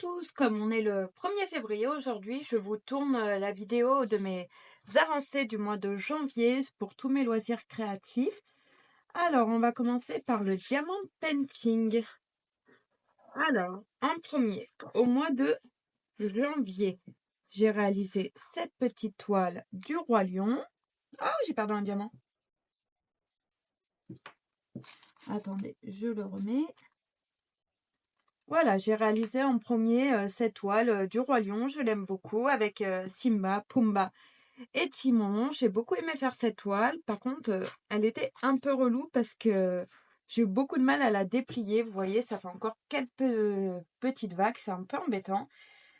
tous, comme on est le 1er février aujourd'hui, je vous tourne la vidéo de mes avancées du mois de janvier pour tous mes loisirs créatifs. Alors, on va commencer par le diamant painting. Alors, en premier, au mois de janvier, j'ai réalisé cette petite toile du roi lion. Oh, j'ai perdu un diamant. Attendez, je le remets. Voilà, j'ai réalisé en premier cette toile du roi lion. Je l'aime beaucoup avec Simba, Pumba et Timon. J'ai beaucoup aimé faire cette toile. Par contre, elle était un peu relou parce que j'ai eu beaucoup de mal à la déplier. Vous voyez, ça fait encore quelques petites vagues. C'est un peu embêtant.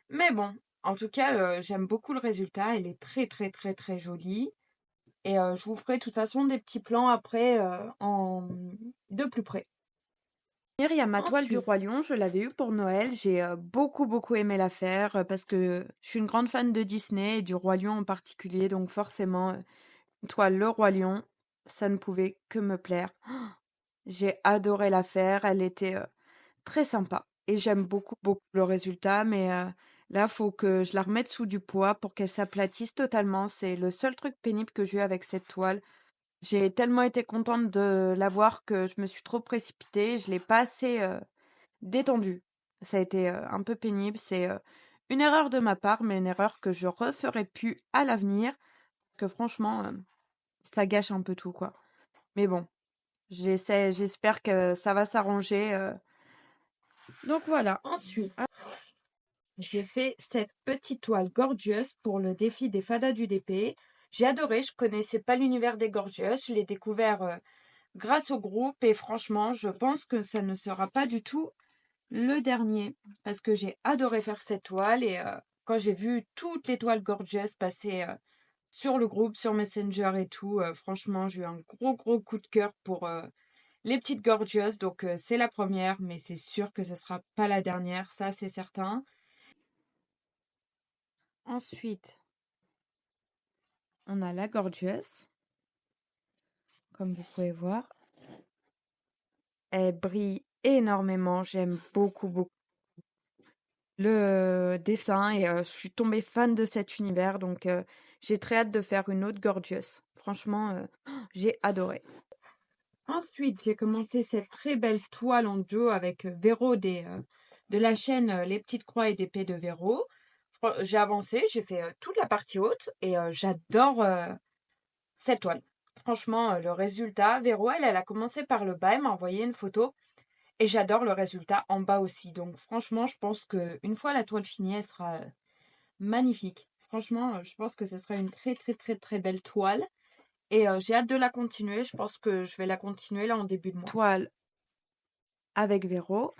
Mais bon, en tout cas, j'aime beaucoup le résultat. Elle est très, très, très, très jolie. Et je vous ferai de toute façon des petits plans après de plus près. Il y a ma toile du Ensuite, Roi Lion, je l'avais eue pour Noël. J'ai beaucoup aimé la faire parce que je suis une grande fan de Disney et du Roi Lion en particulier. Donc forcément, une toile Le Roi Lion, ça ne pouvait que me plaire. J'ai adoré la faire, elle était très sympa. Et j'aime beaucoup le résultat, mais là, faut que je la remette sous du poids pour qu'elle s'aplatisse totalement. C'est le seul truc pénible que j'ai eu avec cette toile. J'ai tellement été contente de l'avoir que je me suis trop précipitée. Je l'ai pas assez détendue. Ça a été un peu pénible. C'est une erreur de ma part, mais une erreur que je referai plus à l'avenir. Parce que franchement, ça gâche un peu tout, quoi. Mais bon, j'espère que ça va s'arranger. Donc voilà. ensuite, J'ai fait cette petite toile Gorgeous pour le défi des fadas du DP. J'ai adoré, je connaissais pas l'univers des Gorgeous, je l'ai découvert grâce au groupe et franchement, je pense que ça ne sera pas du tout le dernier parce que j'ai adoré faire cette toile et quand j'ai vu toutes les toiles Gorgeous passer sur le groupe, sur Messenger et tout, franchement, j'ai eu un gros coup de cœur pour les petites Gorgeous. Donc c'est la première, mais c'est sûr que ce sera pas la dernière, ça c'est certain. Ensuite, on a la Gorgeous, comme vous pouvez voir. Elle brille énormément, j'aime beaucoup le dessin et je suis tombée fan de cet univers, donc j'ai très hâte de faire une autre Gorgeous. Franchement, j'ai adoré. Ensuite, j'ai commencé cette très belle toile en duo avec Véro de la chaîne Les Petites Croix et d'Épée de Véro. J'ai avancé, j'ai fait toute la partie haute et j'adore cette toile. Franchement, le résultat, Véro, elle a commencé par le bas, elle m'a envoyé une photo et j'adore le résultat en bas aussi. Donc franchement, je pense qu'une fois la toile finie, elle sera magnifique. Franchement, je pense que ce sera une très belle toile. Et j'ai hâte de la continuer. Je pense que je vais la continuer là en début de mois. Toile avec Véro.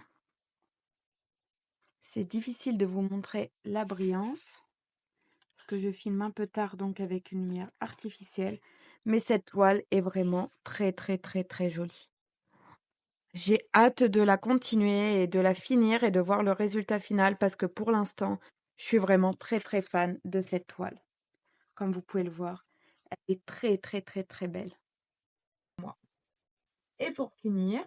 C'est difficile de vous montrer la brillance. Parce que je filme un peu tard, donc avec une lumière artificielle. Mais cette toile est vraiment très jolie. J'ai hâte de la continuer et de la finir et de voir le résultat final parce que pour l'instant, je suis vraiment très fan de cette toile. Comme vous pouvez le voir, elle est très belle. Et pour finir,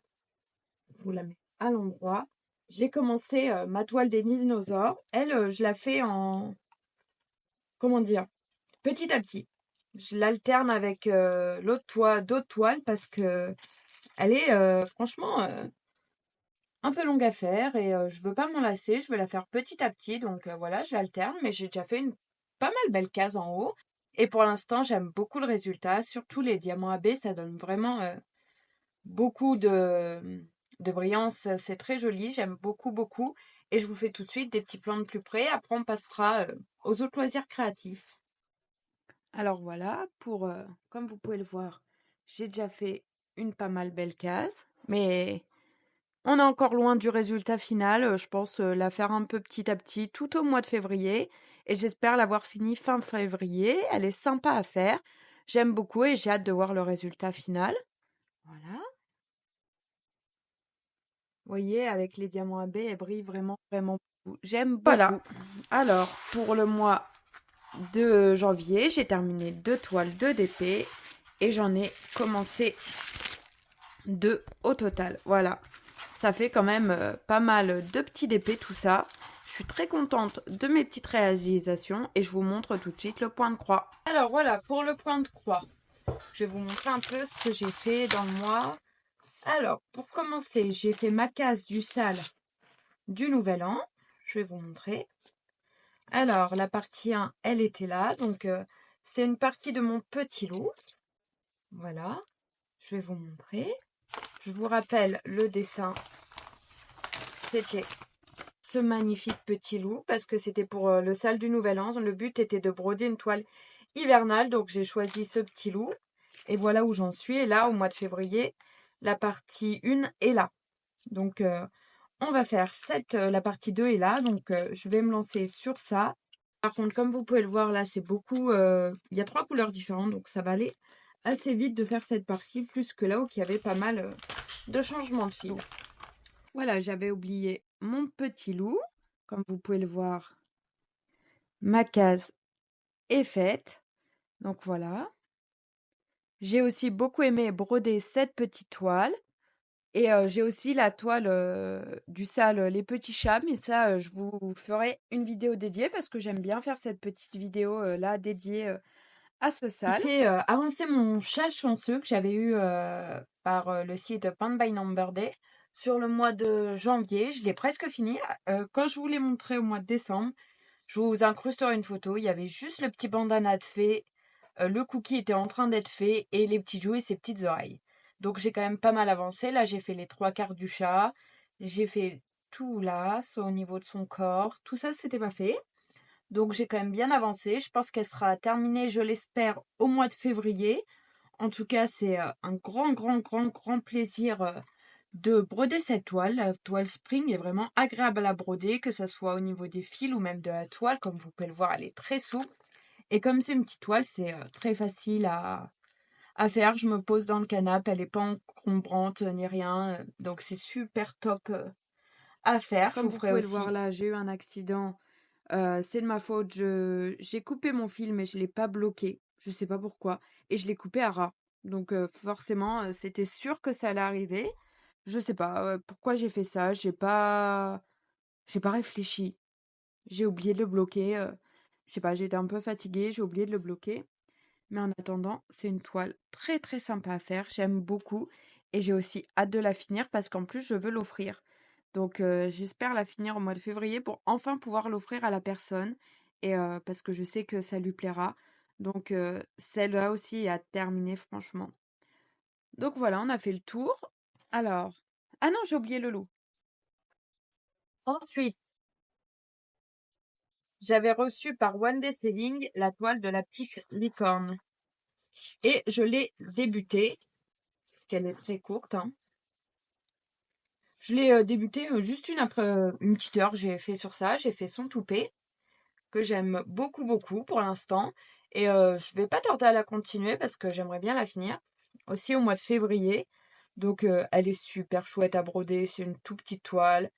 je vous la mets à l'endroit. J'ai commencé ma toile des dinosaures. Elle, je la fais en, comment dire, petit à petit. Je l'alterne avec d'autres toiles parce que elle est franchement un peu longue à faire et je veux pas m'en lasser. Je veux la faire petit à petit. Donc voilà, je l'alterne, mais j'ai déjà fait une pas mal belle case en haut. Et pour l'instant, j'aime beaucoup le résultat. Surtout les diamants AB, ça donne vraiment beaucoup de brillance. C'est très joli. J'aime beaucoup. Et je vous fais tout de suite des petits plans de plus près. Après, on passera aux autres loisirs créatifs. Alors voilà, comme vous pouvez le voir, j'ai déjà fait une pas mal belle case. Mais on est encore loin du résultat final. Je pense la faire un peu petit à petit tout au mois de février. Et j'espère l'avoir fini fin février. Elle est sympa à faire. J'aime beaucoup et j'ai hâte de voir le résultat final. Voilà. Vous voyez, avec les diamants AB, elle brille vraiment beaucoup. J'aime beaucoup. Voilà. Alors, pour le mois de janvier, j'ai terminé 2 toiles de DP et j'en ai commencé 2 au total. Voilà. Ça fait quand même pas mal de petits DP tout ça. Je Je suis très contente de mes petites réalisations et je vous montre tout de suite le point de croix. Alors voilà, pour le point de croix, je vais vous montrer un peu ce que j'ai fait dans le mois. Alors, pour commencer, j'ai fait ma case du sale du Nouvel An. Je vais vous montrer. Alors, la partie 1, elle était là. Donc, c'est une partie de mon petit loup. Voilà. Je vais vous montrer. Je vous rappelle le dessin. C'était ce magnifique petit loup parce que c'était pour le sale du Nouvel An. Le but était de broder une toile hivernale. Donc, j'ai choisi ce petit loup. Et voilà où j'en suis. Et là, au mois de février, la partie 1 est là. Donc, on va faire la partie 2 est là. Donc, je vais me lancer sur ça. Par contre, comme vous pouvez le voir, là, c'est beaucoup... il y a 3 couleurs différentes. Donc, ça va aller assez vite de faire cette partie. Plus que là où il y avait pas mal de changements de fil. Voilà, j'avais oublié mon petit loup. Comme vous pouvez le voir, ma case est faite. Donc, voilà. J'ai aussi beaucoup aimé broder cette petite toile. Et j'ai aussi la toile du sale Les Petits Chats, mais ça, je vous ferai une vidéo dédiée parce que j'aime bien faire cette petite vidéo là dédiée à ce sale. J'ai fait avancer mon chat chanceux que j'avais eu par le site Paint by Number Day sur le mois de janvier. Je l'ai presque fini. Quand je vous l'ai montré au mois de décembre, je vous incrusterai une photo. Il y avait juste le petit bandana de fée. Le cookie était en train d'être fait et les petits jouets et ses petites oreilles. Donc j'ai quand même pas mal avancé. Là, j'ai fait les 3/4 du chat. J'ai fait tout là, au niveau de son corps. Tout ça, c'était pas fait. Donc j'ai quand même bien avancé. Je pense qu'elle sera terminée, je l'espère, au mois de février. En tout cas, c'est un grand plaisir de broder cette toile. La toile Spring est vraiment agréable à broder, que ce soit au niveau des fils ou même de la toile. Comme vous pouvez le voir, elle est très souple. Et comme c'est une petite toile, c'est très facile à faire. Je me pose dans le canapé, elle n'est pas encombrante ni rien. Donc c'est super top à faire. Comme vous pouvez le voir là, j'ai eu un accident. C'est de ma faute. J'ai coupé mon fil, mais je ne l'ai pas bloqué. Je ne sais pas pourquoi. Et je l'ai coupé à ras. Donc forcément, c'était sûr que ça allait arriver. Je ne sais pas pourquoi j'ai fait ça. J'ai pas réfléchi. J'ai oublié de le bloquer. Je sais pas, j'étais un peu fatiguée, j'ai oublié de le bloquer. Mais en attendant, c'est une toile très sympa à faire. J'aime beaucoup. Et j'ai aussi hâte de la finir parce qu'en plus, je veux l'offrir. Donc, j'espère la finir au mois de février pour enfin pouvoir l'offrir à la personne. Et parce que je sais que ça lui plaira. Donc, celle-là aussi est à terminer, franchement. Donc voilà, on a fait le tour. Alors. Ah non, j'ai oublié le lot. Ensuite, j'avais reçu par One Day Selling la toile de la petite licorne. Et je l'ai débutée, qu'elle est très courte. Hein. Je l'ai débutée juste une petite heure. J'ai fait sur ça, j'ai fait son toupet, que j'aime beaucoup pour l'instant. Et je vais pas tarder à la continuer parce que j'aimerais bien la finir. Aussi au mois de février. Donc elle est super chouette à broder. C'est une toute petite toile.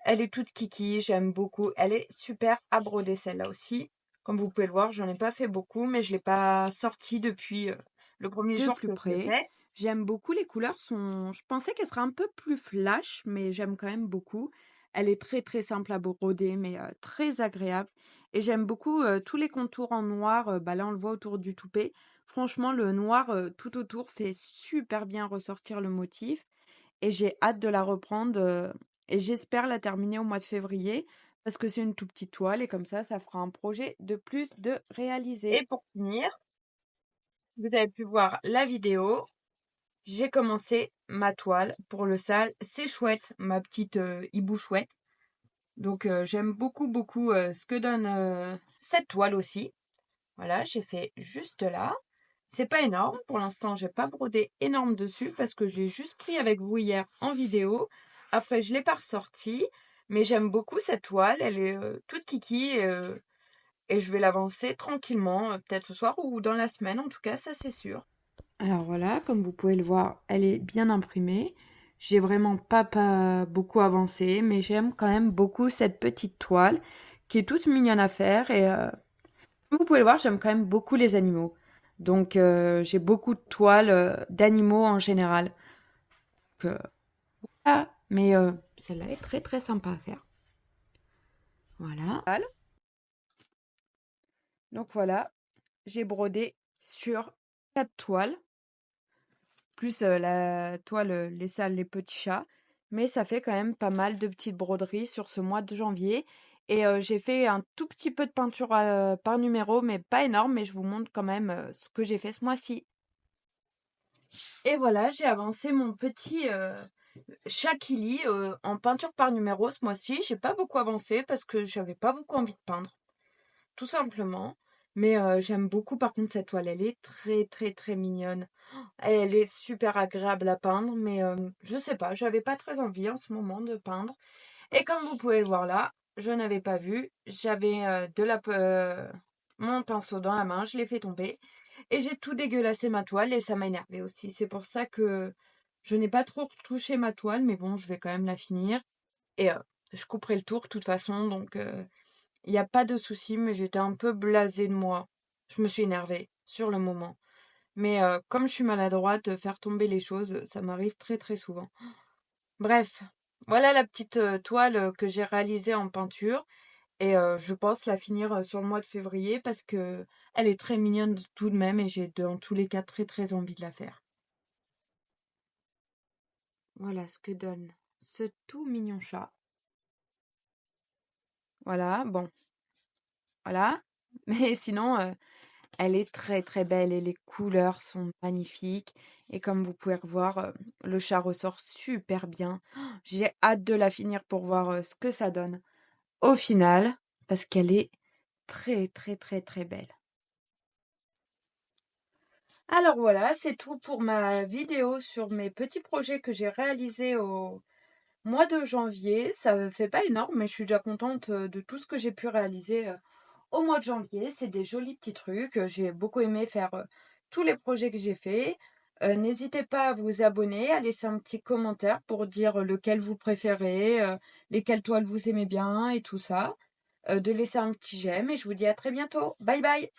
Elle est toute kiki, j'aime beaucoup. Elle est super à broder celle-là aussi. Comme vous pouvez le voir, j'en ai pas fait beaucoup, mais je l'ai pas sortie depuis le premier jour que je l'ai fait. J'aime beaucoup les couleurs. Je pensais qu'elle serait un peu plus flash, mais j'aime quand même beaucoup. Elle est très simple à broder, mais très agréable. Et j'aime beaucoup tous les contours en noir. Là, on le voit autour du toupet. Franchement, le noir tout autour fait super bien ressortir le motif. Et j'ai hâte de la reprendre et j'espère la terminer au mois de février parce que c'est une toute petite toile et comme ça fera un projet de plus de réaliser. Et pour finir, vous avez pu voir la vidéo. J'ai commencé ma toile pour le sale. C'est chouette, ma petite hibou chouette. Donc j'aime beaucoup ce que donne cette toile aussi. Voilà, j'ai fait juste là. C'est pas énorme. Pour l'instant, j'ai pas brodé énorme dessus parce que je l'ai juste pris avec vous hier en vidéo. Après, je l'ai pas ressorti. Mais j'aime beaucoup cette toile. Elle est toute kiki et je vais l'avancer tranquillement, peut-être ce soir ou dans la semaine. En tout cas, ça c'est sûr. Alors voilà, comme vous pouvez le voir, elle est bien imprimée. J'ai vraiment pas beaucoup avancé, mais j'aime quand même beaucoup cette petite toile qui est toute mignonne à faire et comme vous pouvez le voir, j'aime quand même beaucoup les animaux. Donc, j'ai beaucoup de toiles d'animaux en général. Donc, voilà. Mais celle-là est très sympa à faire. Voilà. Donc voilà, j'ai brodé sur 4 toiles, plus la toile les salles, les petits chats. Mais ça fait quand même pas mal de petites broderies sur ce mois de janvier. Et j'ai fait un tout petit peu de peinture par numéro, mais pas énorme. Mais je vous montre quand même ce que j'ai fait ce mois-ci. Et voilà, j'ai avancé mon petit Shakili en peinture par numéro ce mois-ci. J'ai pas beaucoup avancé parce que j'avais pas beaucoup envie de peindre, tout simplement. Mais j'aime beaucoup par contre cette toile, elle est très très très mignonne. Elle est super agréable à peindre, mais je sais pas, j'avais pas très envie en ce moment de peindre. Et comme vous pouvez le voir là, je n'avais pas vu, j'avais mon pinceau dans la main, je l'ai fait tomber et j'ai tout dégueulassé ma toile et ça m'a énervé aussi. C'est pour ça que je n'ai pas trop touché ma toile, mais bon, je vais quand même la finir et je couperai le tour de toute façon, donc il n'y a pas de souci, mais j'étais un peu blasée de moi. Je me suis énervée sur le moment. Mais comme je suis maladroite, faire tomber les choses, ça m'arrive très très souvent. Bref, voilà la petite toile que j'ai réalisée en peinture. Et je pense la finir sur le mois de février parce que elle est très mignonne tout de même et j'ai dans tous les cas très très envie de la faire. Voilà ce que donne ce tout mignon chat. Voilà, bon, voilà. Mais sinon, elle est très très belle et les couleurs sont magnifiques. Et comme vous pouvez voir, le chat ressort super bien. J'ai hâte de la finir pour voir ce que ça donne au final, parce qu'elle est très très très très belle. Alors voilà, c'est tout pour ma vidéo sur mes petits projets que j'ai réalisés au mois de janvier. Ça ne fait pas énorme, mais je suis déjà contente de tout ce que j'ai pu réaliser au mois de janvier. C'est des jolis petits trucs. J'ai beaucoup aimé faire tous les projets que j'ai faits. N'hésitez pas à vous abonner, à laisser un petit commentaire pour dire lequel vous préférez, lesquelles toiles vous aimez bien et tout ça. De laisser un petit j'aime et je vous dis à très bientôt. Bye bye!